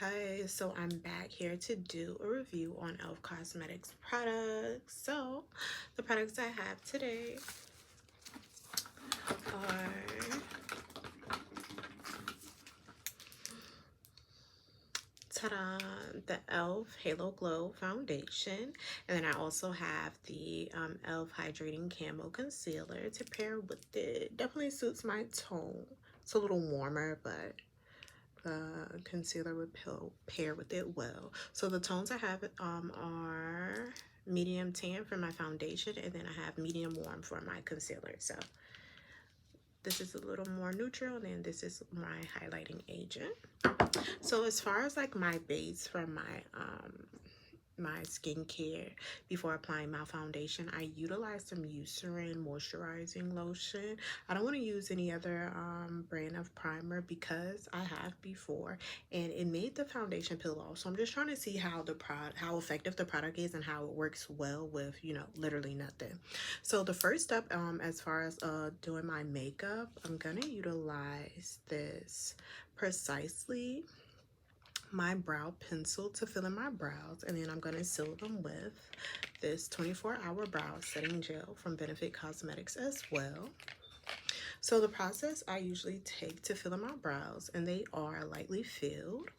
Hi, so I'm back here to do a review on e.l.f. Cosmetics products. So, the products I have today are ta-da, the e.l.f. Halo Glow Foundation. And then I also have the e.l.f. Hydrating Camo Concealer to pair with it. Definitely suits my tone. It's a little warmer, but concealer would pair with it well. So the tones I have are medium tan for my foundation, and then I have medium warm for my concealer. So this is a little more neutral, and then this is my highlighting agent. So as far as like my base for my skincare before applying my foundation, I utilize some Eucerin moisturizing lotion. I don't want to use any other brand of primer because I have before and it made the foundation peel off. So I'm just trying to see how how effective the product is and how it works well with, you know, literally nothing. So the first step as far as doing my makeup, I'm gonna utilize this Precisely my brow pencil to fill in my brows, and then I'm going to seal them with this 24-hour brow setting gel from Benefit Cosmetics as well. So the process I usually take to fill in my brows, and they are lightly filled.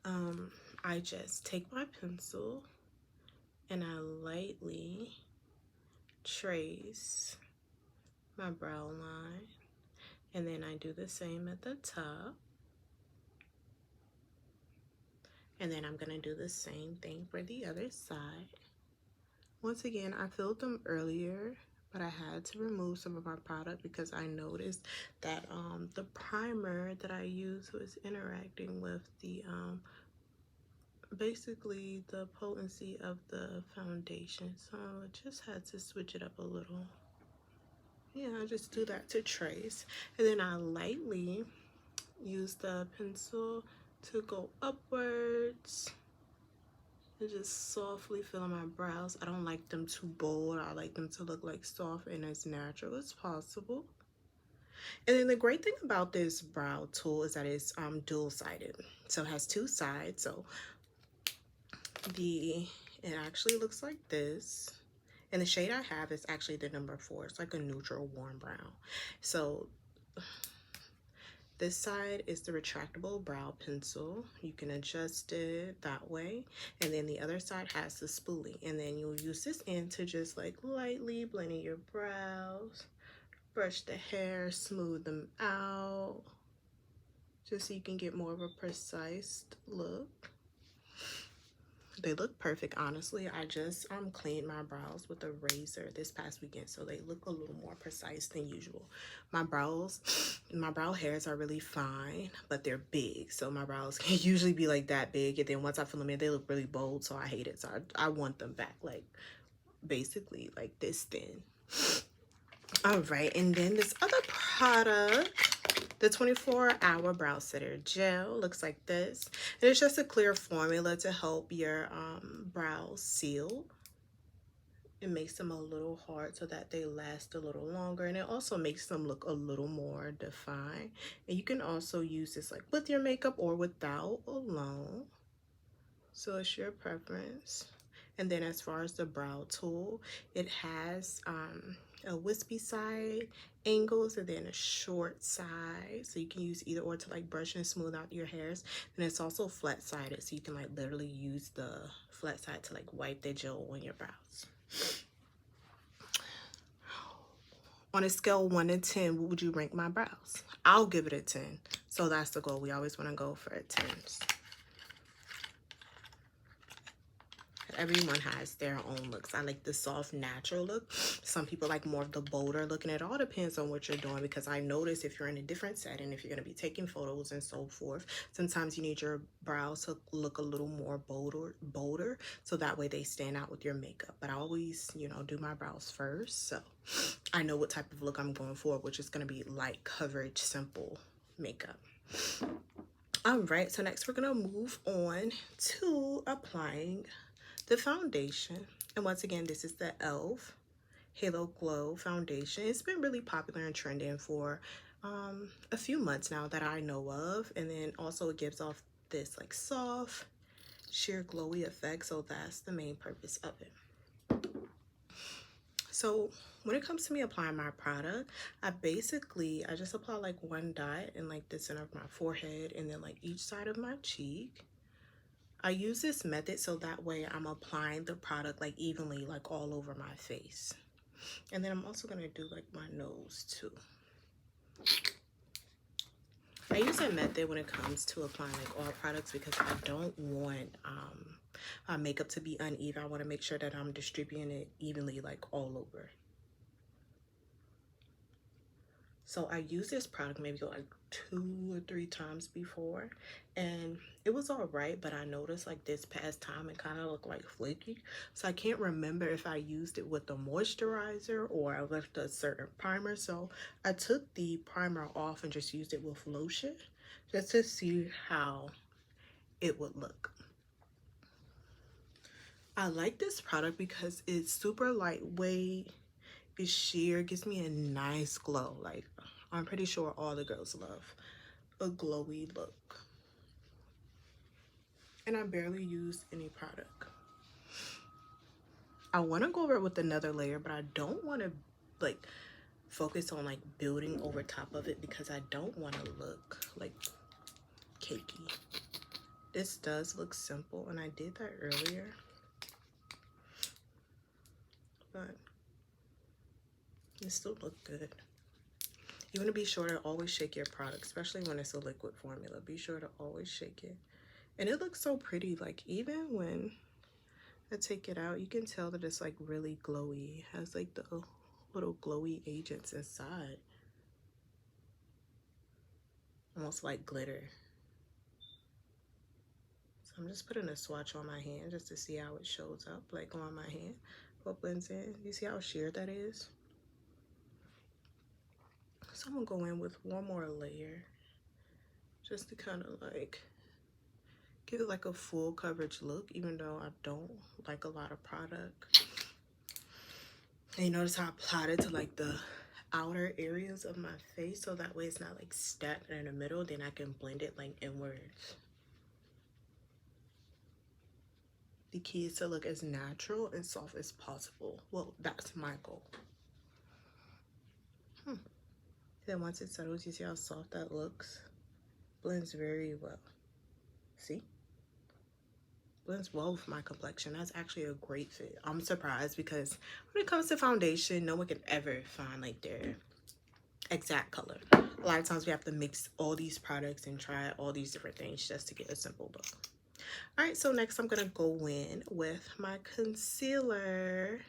I just take my pencil and I lightly trace my brow line, and then I do the same at the top. And then I'm going to do the same thing for the other side. Once again, I filled them earlier, but I had to remove some of our product because I noticed that the primer that I used was interacting with the basically the potency of the foundation. So I just had to switch it up a little. Yeah, I just do that to trace. And then I lightly use the pencil to go upwards and just softly fill in my brows. I don't like them too bold. I like them to look like soft and as natural as possible. And then the great thing about this brow tool is that it's dual-sided. So it has two sides. So it actually looks like this. And the shade I have is actually the number 4. It's like a neutral warm brown. So this side is the retractable brow pencil. You can adjust it that way. And then the other side has the spoolie. And then you'll use this end to just like lightly blend in your brows, brush the hair, smooth them out, just so you can get more of a precise look. They look perfect, honestly. I just cleaned my brows with a razor this past weekend, so they look a little more precise than usual. My brow hairs are really fine, but they're big, so my brows can usually be like that big, and then once I fill them in, they look really bold, so I hate it. So I want them back, like basically like this thin. All right, and then this other product, the 24-hour brow setter gel, looks like this. And it's just a clear formula to help your brows seal. It makes them a little hard so that they last a little longer, and it also makes them look a little more defined. And you can also use this like with your makeup or without alone, so it's your preference. And then as far as the brow tool, it has a wispy side angles and then a short side, so you can use either or to like brush and smooth out your hairs. And it's also flat sided, so you can like literally use the flat side to like wipe the gel on your brows. On a scale of 1 to 10, what would you rank my brows? I'll give it a 10. So that's the goal. We always want to go for a 10. Everyone has their own looks. I like the soft natural look. Some people like more of the bolder look, and it all depends on what you're doing, because I notice if you're in a different setting, if you're going to be taking photos and so forth, sometimes you need your brows to look a little more bolder, so that way they stand out with your makeup. But I always, you know, do my brows first, so I know what type of look I'm going for, which is going to be light coverage, simple makeup. All right, so next we're going to move on to applying the foundation. And once again, this is the e.l.f. Halo Glow Foundation. It's been really popular and trending for a few months now that I know of, and then also it gives off this like soft sheer glowy effect, so that's the main purpose of it. So when it comes to me applying my product, I just apply like one dot in like the center of my forehead and then like each side of my cheek. I use this method so that way I'm applying the product like evenly like all over my face. And then I'm also going to do like my nose too. I use that method when it comes to applying like all products because I don't want my makeup to be uneven. I want to make sure that I'm distributing it evenly like all over. So I used this product maybe like 2 or 3 times before, and it was all right, but I noticed like this past time it kind of looked like flaky. So I can't remember if I used it with a moisturizer or I left a certain primer. So I took the primer off and just used it with lotion just to see how it would look. I like this product because it's super lightweight, it's sheer, gives me a nice glow. Like, I'm pretty sure all the girls love a glowy look. And I barely use any product. I want to go over it with another layer, but I don't want to like focus on like building over top of it because I don't want to look like cakey. This does look simple, and I did that earlier, but it still look good. You want to be sure to always shake your product, especially when it's a liquid formula. Be sure to always shake it. And it looks so pretty, like even when I take it out, you can tell that it's like really glowy. It has like the little glowy agents inside. Almost like glitter. So I'm just putting a swatch on my hand just to see how it shows up, like on my hand. What blends in. You see how sheer that is? So I'm gonna go in with one more layer just to kind of like give it like a full coverage look, even though I don't like a lot of product. And you notice how I applied it to like the outer areas of my face, so that way it's not like stacked in the middle. Then I can blend it like inwards. The key is to look as natural and soft as possible. Well, that's my goal. Then once it settles, you see how soft that looks? Blends very well. See? Blends well with my complexion. That's actually a great fit. I'm surprised because when it comes to foundation, no one can ever find like their exact color. A lot of times we have to mix all these products and try all these different things just to get a simple look. All right, so next I'm gonna go in with my concealer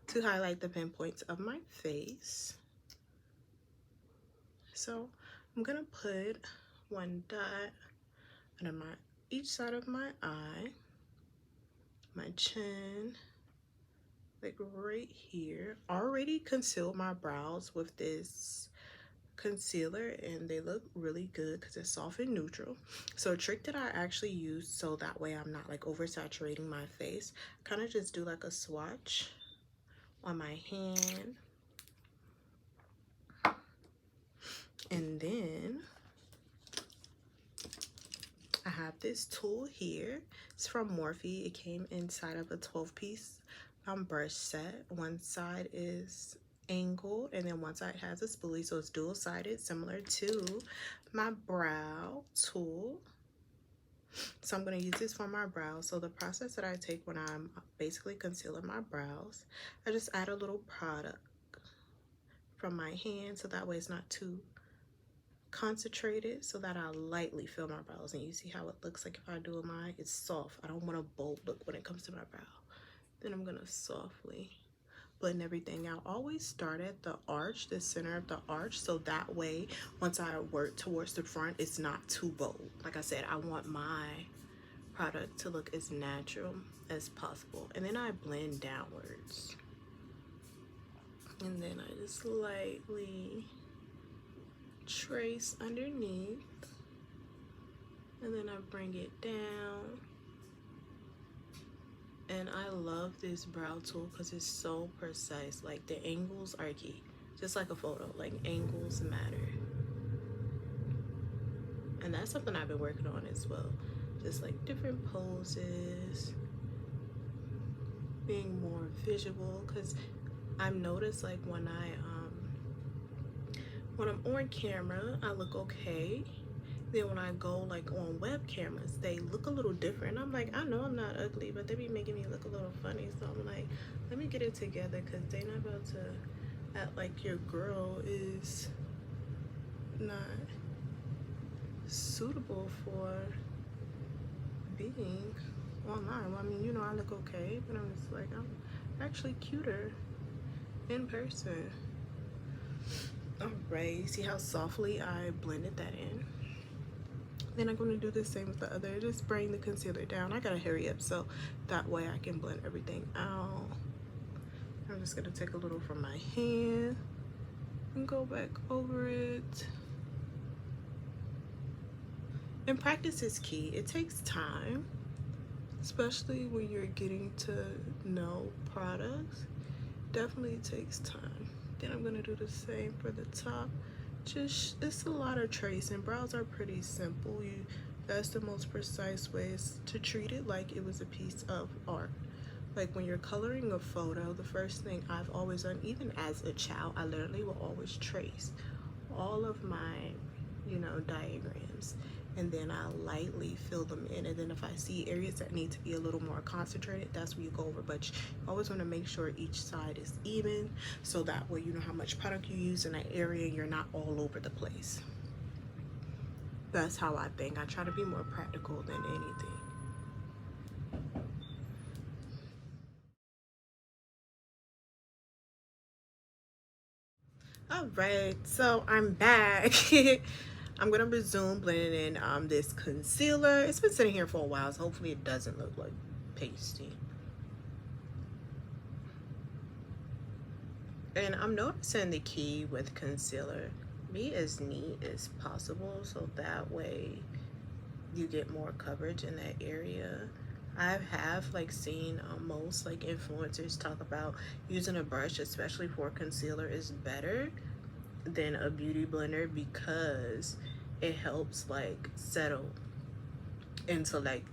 to highlight the pinpoints of my face. So I'm gonna put one dot under each side of my eye, my chin, like right here. Already concealed my brows with this concealer, and they look really good because it's soft and neutral. So a trick that I actually use so that way I'm not like oversaturating my face, kind of just do like a swatch on my hand, and then I have this tool here. It's from Morphe. It came inside of a 12-piece brush set. One side is angled and then one side has a spoolie, so it's dual-sided, similar to my brow tool. So I'm going to use this for my brows. So the process that I take when I'm basically concealing my brows, I just add a little product from my hand so that way it's not too concentrated, so that I lightly fill my brows. And you see how it looks like if I do mine, it's soft. I don't want a bold look when it comes to my brow. Then I'm gonna softly blend everything out. Always start at the arch, the center of the arch, so that way once I work towards the front, it's not too bold. Like I said, I want my product to look as natural as possible. And then I blend downwards, and then I just lightly trace underneath, and then I bring it down. And I love this brow tool because it's so precise. Like the angles are key, just like a photo, like angles matter. that's something I've been working on as well. Just like different poses, being more visual, because I've noticed like when I'm on camera I look okay, then when I go like on web cameras they look a little different. I'm like, I know I'm not ugly, but they be making me look a little funny, so I'm like, let me get it together, because they not about to act like your girl is not suitable for being online. Well, I mean, you know, I look okay, but I'm just like, I'm actually cuter in person. All right, see how softly I blended that in? Then I'm going to do the same with the other. Just bring the concealer down. I gotta hurry up so that way I can blend everything out. I'm just gonna take a little from my hand and go back over it. And practice is key. It takes time, especially when you're getting to know products. Definitely takes time. Then I'm gonna do the same for the top. Just, it's a lot of tracing. Brows are pretty simple. That's the most precise ways to treat it, like it was a piece of art. Like when you're coloring a photo, the first thing I've always done, even as a child, I literally will always trace all of my, you know, diagrams, and then I lightly fill them in. And then if I see areas that need to be a little more concentrated, that's where you go over. But you always want to make sure each side is even, so that way you know how much product you use in that area and you're not all over the place. That's how I think. I try to be more practical than anything. All right, so I'm back. I'm gonna resume blending in this concealer. It's been sitting here for a while, so hopefully it doesn't look like pasty. And I'm noticing the key with concealer, be as neat as possible, so that way you get more coverage in that area. I have like seen most like influencers talk about using a brush, especially for concealer, is better than a beauty blender, because it helps like settle into like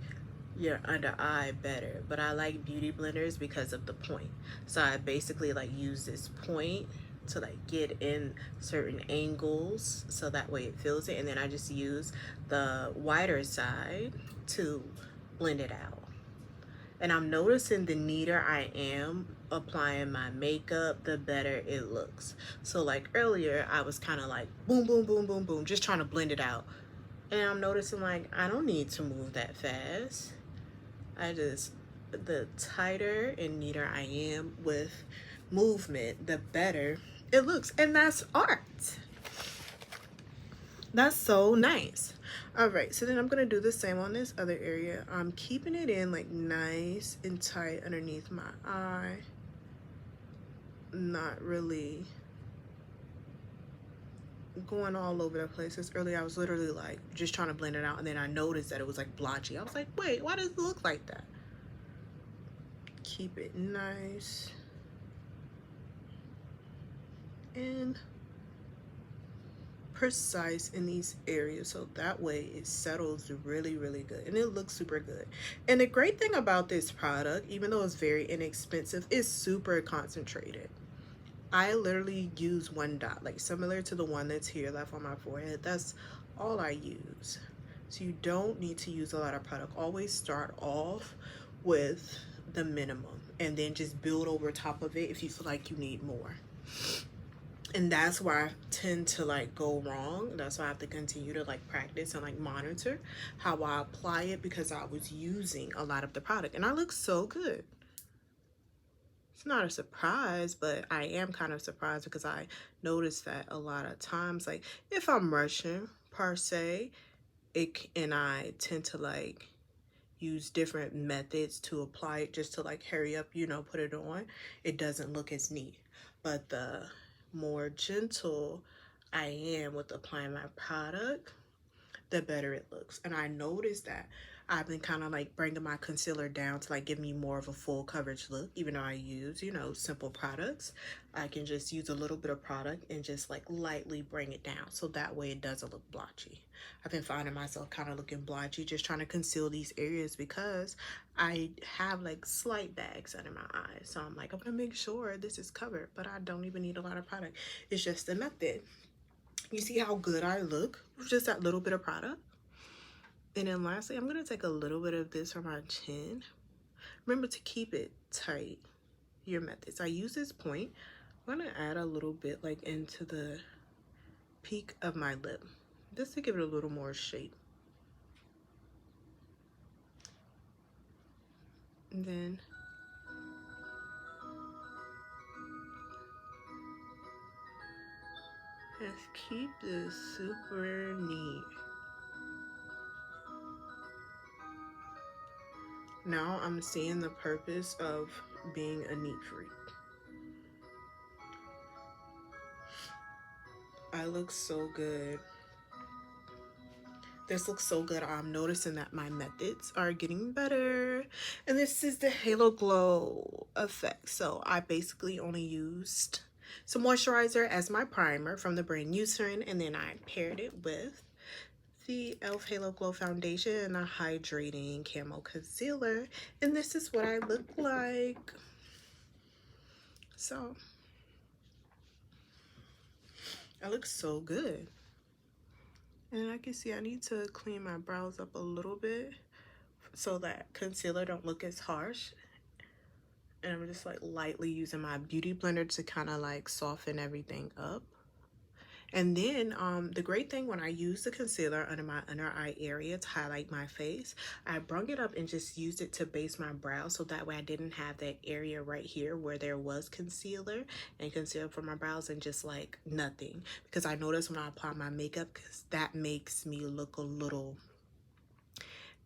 your under eye better. But I like beauty blenders because of the point. So I basically like use this point to like get in certain angles so that way it fills it, and then I just use the wider side to blend it out. And I'm noticing the neater I am applying my makeup, the better it looks. So like earlier, I was kind of like boom, boom, boom, boom, boom, just trying to blend it out. And I'm noticing like, I don't need to move that fast. The tighter and neater I am with movement, the better it looks. And that's art. That's so nice. All right, so then I'm gonna do the same on this other area. I'm keeping it in like nice and tight underneath my eye. Not really going all over the place. This earlier I was literally like just trying to blend it out, and then I noticed that it was like blotchy. I was like, wait, why does it look like that? Keep it nice and precise in these areas, so that way it settles really, really good and it looks super good. And the great thing about this product, even though it's very inexpensive, is super concentrated. I literally use one dot, like similar to the one that's here left on my forehead. That's all I use. So you don't need to use a lot of product. Always start off with the minimum and then just build over top of it if you feel like you need more. And that's where I tend to like go wrong. That's why I have to continue to like practice and like monitor how I apply it, because I was using a lot of the product and I look so good. It's not a surprise, but I am kind of surprised because I noticed that a lot of times, like if I'm rushing per se, and I tend to like use different methods to apply it just to like hurry up, you know, put it on, it doesn't look as neat. But the more gentle I am with applying my product, the better it looks. And I noticed that I've been kind of like bringing my concealer down to like give me more of a full coverage look. Even though I use, you know, simple products, I can just use a little bit of product and just like lightly bring it down, so that way it doesn't look blotchy. I've been finding myself kind of looking blotchy just trying to conceal these areas because I have like slight bags under my eyes. So I'm like, I'm gonna make sure this is covered, but I don't even need a lot of product. It's just a method. You see how good I look with just that little bit of product? And then lastly, I'm gonna take a little bit of this from my chin. Remember to keep it tight, your methods. I use this point. I'm gonna add a little bit like into the peak of my lip, just to give it a little more shape. And then let's keep this super neat. Now I'm seeing the purpose of being a neat freak. I look so good. This looks so good. I'm noticing that my methods are getting better. And this is the Halo Glow effect. So I basically only used some moisturizer as my primer from the brand Eucerin, and then I paired it with the e.l.f. Halo Glow Foundation and a hydrating camo concealer. And this is what I look like. So I look so good. And I can see I need to clean my brows up a little bit so that concealer don't look as harsh. And I'm just like lightly using my beauty blender to kind of like soften everything up. And then the great thing when I use the concealer under my under eye area to highlight my face, I brung it up and just used it to base my brow, so that way I didn't have that area right here where there was concealer and concealer for my brows and just like nothing. Because I notice when I apply my makeup, because that makes me look a little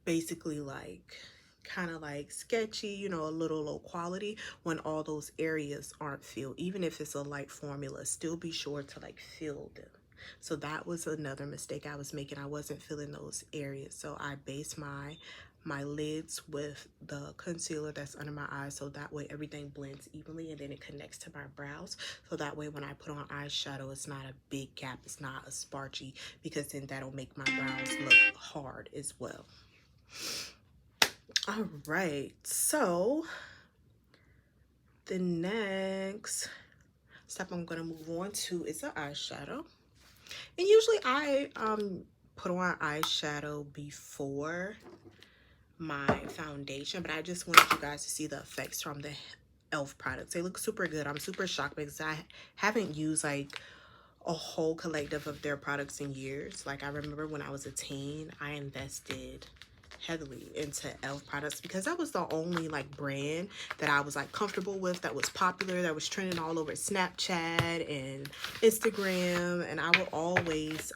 basically like kind of like sketchy, you know, a little low quality when all those areas aren't filled. Even if it's a light formula, still be sure to like fill them. So that was another mistake I was making. I wasn't filling those areas. So I based my lids with the concealer that's under my eyes, so that way everything blends evenly and then it connects to my brows, so that way when I put on eyeshadow it's not a big gap, it's not a sparchy, because then that'll make my brows look hard as well. All right, so the next step I'm gonna move on to is the eyeshadow. And usually I put on eyeshadow before my foundation, but I just wanted you guys to see the effects from the e.l.f. products. They look super good. I'm super shocked because I haven't used like a whole collective of their products in years. Like I remember when I was a teen, I invested heavily into e.l.f. products because that was the only like brand that I was like comfortable with, that was popular, that was trending all over Snapchat and Instagram, and I would always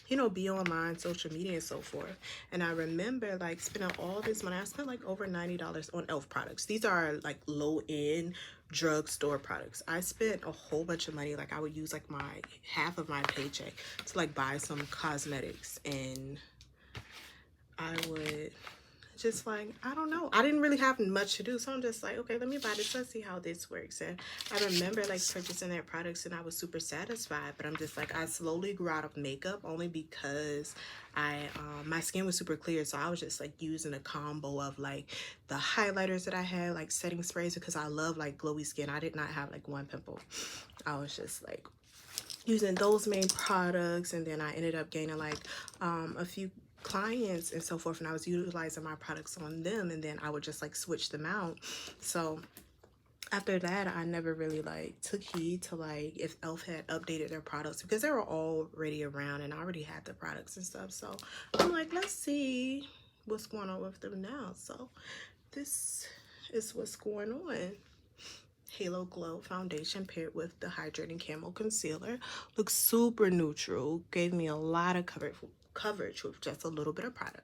you know, be online, social media and so forth. And I remember like spending all this money. I spent like over $90 on e.l.f. products. These are like low-end drugstore products. I spent a whole bunch of money. Like I would use like my half of my paycheck to like buy some cosmetics, and I would just like, I don't know, I didn't really have much to do, so I'm just like, okay, let me buy this, let's see how this works. And I remember like purchasing their products and I was super satisfied, but I'm just like, I slowly grew out of makeup only because I my skin was super clear, so I was just like using a combo of like the highlighters that I had, like setting sprays, because I love like glowy skin. I did not have like one pimple. I was just like using those main products, and then I ended up gaining like a few clients and so forth, and I was utilizing my products on them, and then I would just like switch them out. So after that, I never really like took heed to like if e.l.f. had updated their products, because they were already around and I already had the products and stuff. So I'm like, let's see what's going on with them now. So this is what's going on. Halo Glow foundation paired with the hydrating camo concealer. Looks super neutral. Gave me a lot of coverage with just a little bit of product.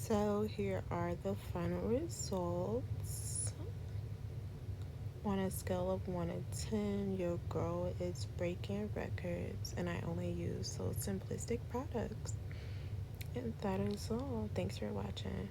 So here are the final results. On a scale of 1 to 10, your girl is breaking records, and I only use so simplistic products. And that is all. Thanks for watching.